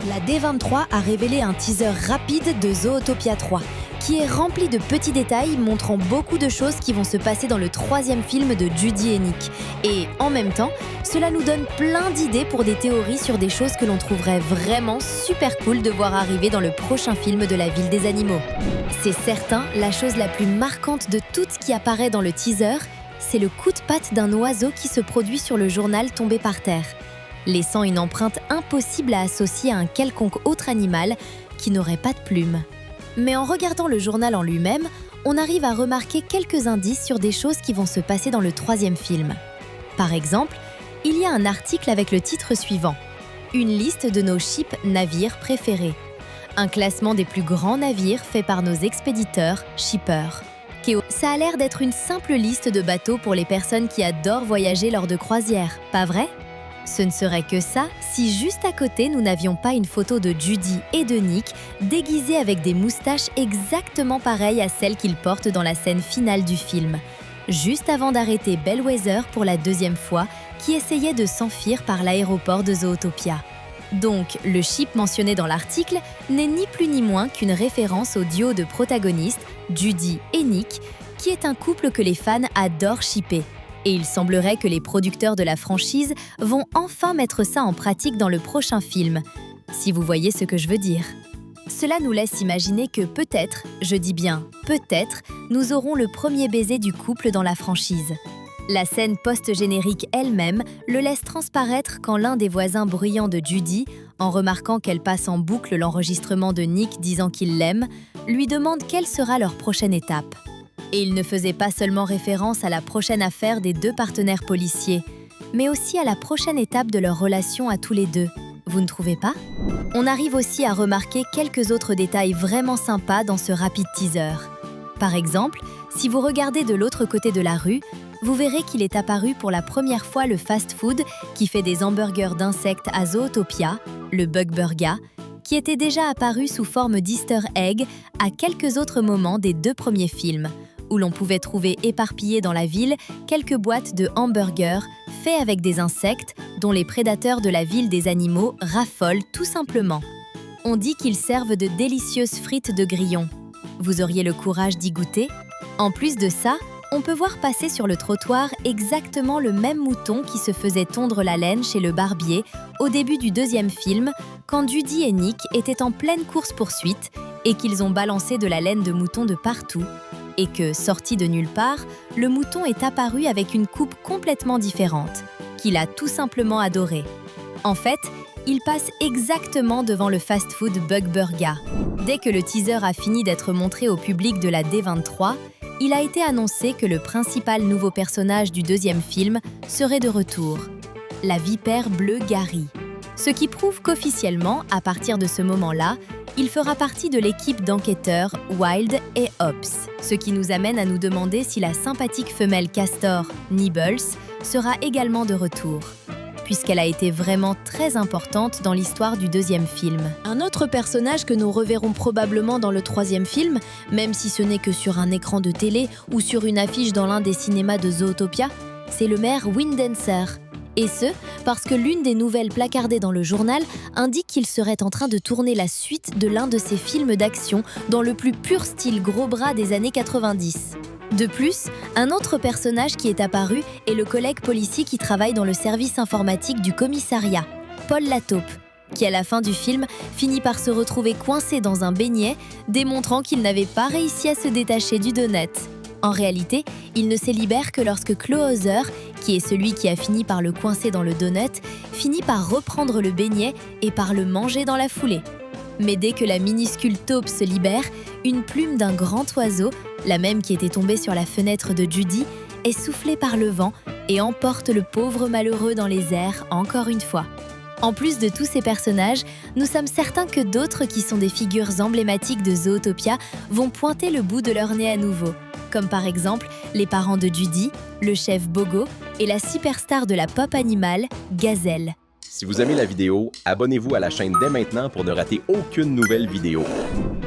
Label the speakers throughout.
Speaker 1: La D23 a révélé un teaser rapide de Zootopia 3, qui est rempli de petits détails montrant beaucoup de choses qui vont se passer dans le 3e film de Judy et Nick. Et en même temps, cela nous donne plein d'idées pour des théories sur des choses que l'on trouverait vraiment super cool de voir arriver dans le prochain film de la Ville des Animaux. C'est certain, la chose la plus marquante de tout ce qui apparaît dans le teaser, c'est le coup de patte d'un oiseau qui se produit sur le journal tombé par terre, laissant une empreinte impossible à associer à un quelconque autre animal qui n'aurait pas de plumes. Mais en regardant le journal en lui-même, on arrive à remarquer quelques indices sur des choses qui vont se passer dans le 3e film. Par exemple, il y a un article avec le titre suivant « Une liste de nos ships navires préférés ». Un classement des plus grands navires fait par nos expéditeurs, shippers. Ça a l'air d'être une simple liste de bateaux pour les personnes qui adorent voyager lors de croisières, pas vrai ? Ce ne serait que ça si juste à côté nous n'avions pas une photo de Judy et de Nick déguisés avec des moustaches exactement pareilles à celles qu'ils portent dans la scène finale du film, juste avant d'arrêter Bellwether pour la 2e fois qui essayait de s'enfuir par l'aéroport de Zootopia. Donc, le ship mentionné dans l'article n'est ni plus ni moins qu'une référence au duo de protagonistes, Judy et Nick, qui est un couple que les fans adorent shipper. Et il semblerait que les producteurs de la franchise vont enfin mettre ça en pratique dans le prochain film, si vous voyez ce que je veux dire. Cela nous laisse imaginer que peut-être, je dis bien peut-être, nous aurons le premier baiser du couple dans la franchise. La scène post-générique elle-même le laisse transparaître quand l'un des voisins bruyants de Judy, en remarquant qu'elle passe en boucle l'enregistrement de Nick disant qu'il l'aime, lui demande quelle sera leur prochaine étape. Et il ne faisait pas seulement référence à la prochaine affaire des 2 partenaires policiers, mais aussi à la prochaine étape de leur relation à tous les deux. Vous ne trouvez pas ? On arrive aussi à remarquer quelques autres détails vraiment sympas dans ce rapide teaser. Par exemple, si vous regardez de l'autre côté de la rue, vous verrez qu'il est apparu pour la première fois le fast-food qui fait des hamburgers d'insectes à Zootopia, le Bug Burger, qui était déjà apparu sous forme d'easter egg à quelques autres moments des 2 premiers films, où l'on pouvait trouver éparpillées dans la ville quelques boîtes de hamburgers faits avec des insectes dont les prédateurs de la Ville des Animaux raffolent tout simplement. On dit qu'ils servent de délicieuses frites de grillons. Vous auriez le courage d'y goûter ? En plus de ça, on peut voir passer sur le trottoir exactement le même mouton qui se faisait tondre la laine chez le barbier au début du 2e film, quand Judy et Nick étaient en pleine course-poursuite et qu'ils ont balancé de la laine de mouton de partout, et que, sorti de nulle part, le mouton est apparu avec une coupe complètement différente, qu'il a tout simplement adorée. En fait, il passe exactement devant le fast-food Bug Burger. Dès que le teaser a fini d'être montré au public de la D23, il a été annoncé que le principal nouveau personnage du 2e film serait de retour, la vipère bleue Gary. Ce qui prouve qu'officiellement, à partir de ce moment-là, il fera partie de l'équipe d'enquêteurs Wild et Ops, ce qui nous amène à nous demander si la sympathique femelle castor, Nibbles, sera également de retour, puisqu'elle a été vraiment très importante dans l'histoire du 2e film.
Speaker 2: Un autre personnage que nous reverrons probablement dans le 3e film, même si ce n'est que sur un écran de télé ou sur une affiche dans l'un des cinémas de Zootopia, c'est le maire Windancer. Et ce, parce que l'une des nouvelles placardées dans le journal indique qu'il serait en train de tourner la suite de l'un de ses films d'action dans le plus pur style gros bras des années 90. De plus, un autre personnage qui est apparu est le collègue policier qui travaille dans le service informatique du commissariat, Paul Lataupe, qui à la fin du film finit par se retrouver coincé dans un beignet, démontrant qu'il n'avait pas réussi à se détacher du donut. En réalité, il ne se libère que lorsque Clawhauser, qui est celui qui a fini par le coincer dans le donut, finit par reprendre le beignet et par le manger dans la foulée. Mais dès que la minuscule taupe se libère, une plume d'un grand oiseau, la même qui était tombée sur la fenêtre de Judy, est soufflée par le vent et emporte le pauvre malheureux dans les airs encore une fois. En plus de tous ces personnages, nous sommes certains que d'autres qui sont des figures emblématiques de Zootopia vont pointer le bout de leur nez à nouveau, comme par exemple les parents de Judy, le chef Bogo et la superstar de la pop animale, Gazelle.
Speaker 3: Si vous aimez la vidéo, abonnez-vous à la chaîne dès maintenant pour ne rater aucune nouvelle vidéo.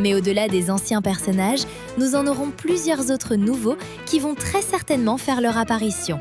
Speaker 1: Mais au-delà des anciens personnages, nous en aurons plusieurs autres nouveaux qui vont très certainement faire leur apparition.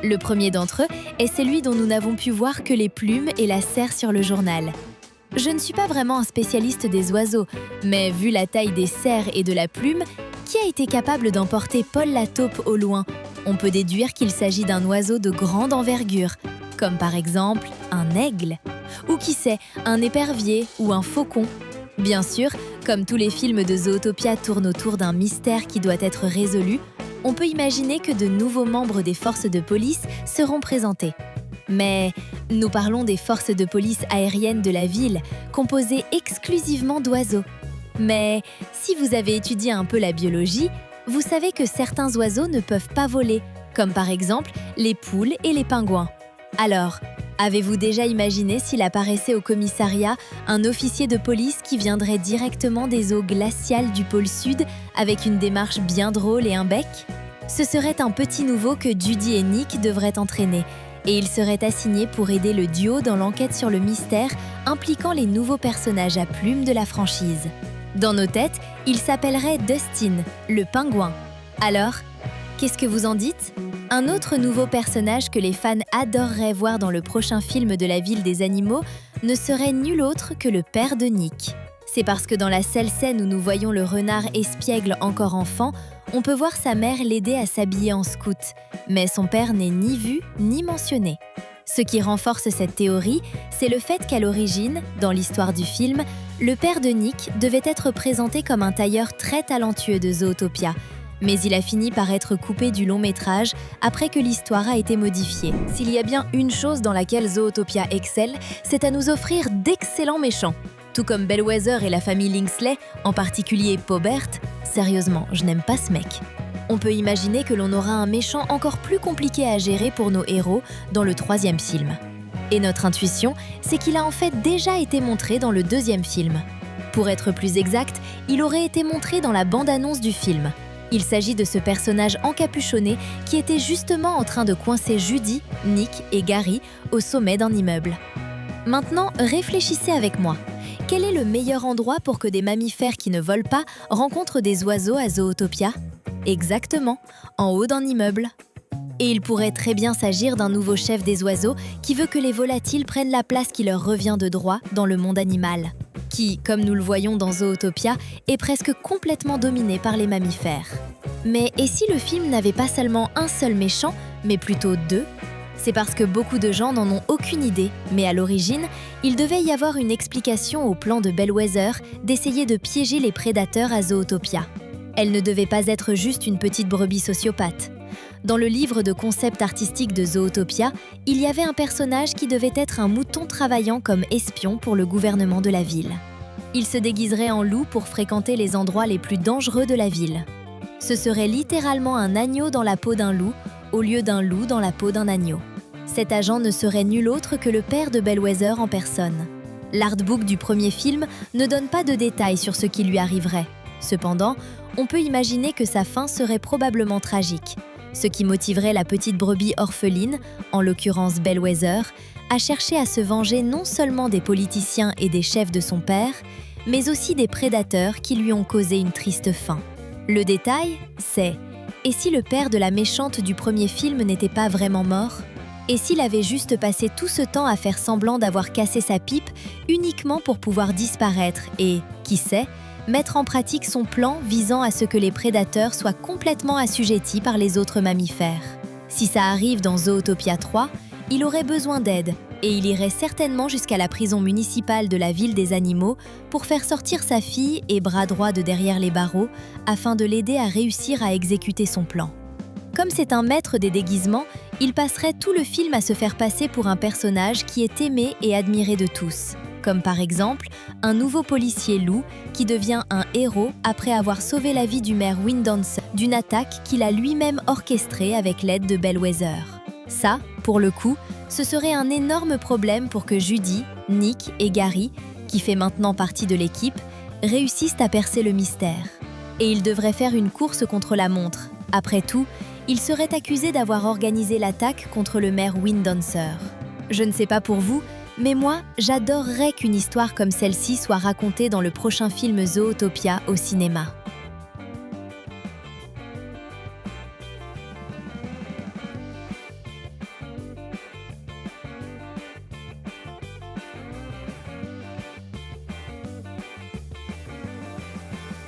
Speaker 1: Le premier d'entre eux est celui dont nous n'avons pu voir que les plumes et la serre sur le journal.
Speaker 2: Je ne suis pas vraiment un spécialiste des oiseaux, mais vu la taille des cerfs et de la plume, qui a été capable d'emporter Paul la taupe au loin? On peut déduire qu'il s'agit d'un oiseau de grande envergure, comme par exemple un aigle, ou qui sait, un épervier ou un faucon. Bien sûr, comme tous les films de Zootopia tournent autour d'un mystère qui doit être résolu, on peut imaginer que de nouveaux membres des forces de police seront présentés. Mais nous parlons des forces de police aériennes de la ville, composées exclusivement d'oiseaux. Mais si vous avez étudié un peu la biologie, vous savez que certains oiseaux ne peuvent pas voler, comme par exemple les poules et les pingouins. Alors, avez-vous déjà imaginé s'il apparaissait au commissariat un officier de police qui viendrait directement des eaux glaciales du pôle Sud avec une démarche bien drôle et un bec? Ce serait un petit nouveau que Judy et Nick devraient entraîner, et il serait assigné pour aider le duo dans l'enquête sur le mystère impliquant les nouveaux personnages à plumes de la franchise. Dans nos têtes, il s'appellerait Dustin, le pingouin. Alors, qu'est-ce que vous en dites? Un autre nouveau personnage que les fans adoreraient voir dans le prochain film de la ville des animaux ne serait nul autre que le père de Nick. C'est parce que dans la seule scène où nous voyons le renard espiègle encore enfant, on peut voir sa mère l'aider à s'habiller en scout, mais son père n'est ni vu ni mentionné. Ce qui renforce cette théorie, c'est le fait qu'à l'origine, dans l'histoire du film, le père de Nick devait être présenté comme un tailleur très talentueux de Zootopia, mais il a fini par être coupé du long métrage après que l'histoire a été modifiée. S'il y a bien une chose dans laquelle Zootopia excelle, c'est à nous offrir d'excellents méchants. Tout comme Bellwether et la famille Lingsley, en particulier Pobert, sérieusement, je n'aime pas ce mec. On peut imaginer que l'on aura un méchant encore plus compliqué à gérer pour nos héros dans le 3e film. Et notre intuition, c'est qu'il a en fait déjà été montré dans le 2e film. Pour être plus exact, il aurait été montré dans la bande-annonce du film. Il s'agit de ce personnage encapuchonné qui était justement en train de coincer Judy, Nick et Gary au sommet d'un immeuble. Maintenant, réfléchissez avec moi. Quel est le meilleur endroit pour que des mammifères qui ne volent pas rencontrent des oiseaux à Zootopia? Exactement, en haut d'un immeuble. Et il pourrait très bien s'agir d'un nouveau chef des oiseaux qui veut que les volatiles prennent la place qui leur revient de droit dans le monde animal, qui, comme nous le voyons dans Zootopia, est presque complètement dominé par les mammifères. Mais et si le film n'avait pas seulement un seul méchant, mais plutôt 2? C'est parce que beaucoup de gens n'en ont aucune idée, mais à l'origine, il devait y avoir une explication au plan de Bellwether d'essayer de piéger les prédateurs à Zootopia. Elle ne devait pas être juste une petite brebis sociopathe. Dans le livre de concept artistique de Zootopia, il y avait un personnage qui devait être un mouton travaillant comme espion pour le gouvernement de la ville. Il se déguiserait en loup pour fréquenter les endroits les plus dangereux de la ville. Ce serait littéralement un agneau dans la peau d'un loup, au lieu d'un loup dans la peau d'un agneau. Cet agent ne serait nul autre que le père de Bellwether en personne. L'artbook du premier film ne donne pas de détails sur ce qui lui arriverait. Cependant, on peut imaginer que sa fin serait probablement tragique, ce qui motiverait la petite brebis orpheline, en l'occurrence Bellwether, à chercher à se venger non seulement des politiciens et des chefs de son père, mais aussi des prédateurs qui lui ont causé une triste fin. Le détail, c'est « et si le père de la méchante du premier film n'était pas vraiment mort ? Et s'il avait juste passé tout ce temps à faire semblant d'avoir cassé sa pipe uniquement pour pouvoir disparaître et, qui sait, mettre en pratique son plan visant à ce que les prédateurs soient complètement assujettis par les autres mammifères. Si ça arrive dans Zootopia 3, il aurait besoin d'aide et il irait certainement jusqu'à la prison municipale de la ville des animaux pour faire sortir sa fille et bras droit de derrière les barreaux afin de l'aider à réussir à exécuter son plan. Comme c'est un maître des déguisements, il passerait tout le film à se faire passer pour un personnage qui est aimé et admiré de tous. Comme par exemple, un nouveau policier loup qui devient un héros après avoir sauvé la vie du maire Windancer d'une attaque qu'il a lui-même orchestrée avec l'aide de Bellwether. Ça, pour le coup, ce serait un énorme problème pour que Judy, Nick et Gary, qui fait maintenant partie de l'équipe, réussissent à percer le mystère. Et ils devraient faire une course contre la montre. Après tout, ils seraient accusés d'avoir organisé l'attaque contre le maire Windancer. Je ne sais pas pour vous, mais moi, j'adorerais qu'une histoire comme celle-ci soit racontée dans le prochain film Zootopia au cinéma.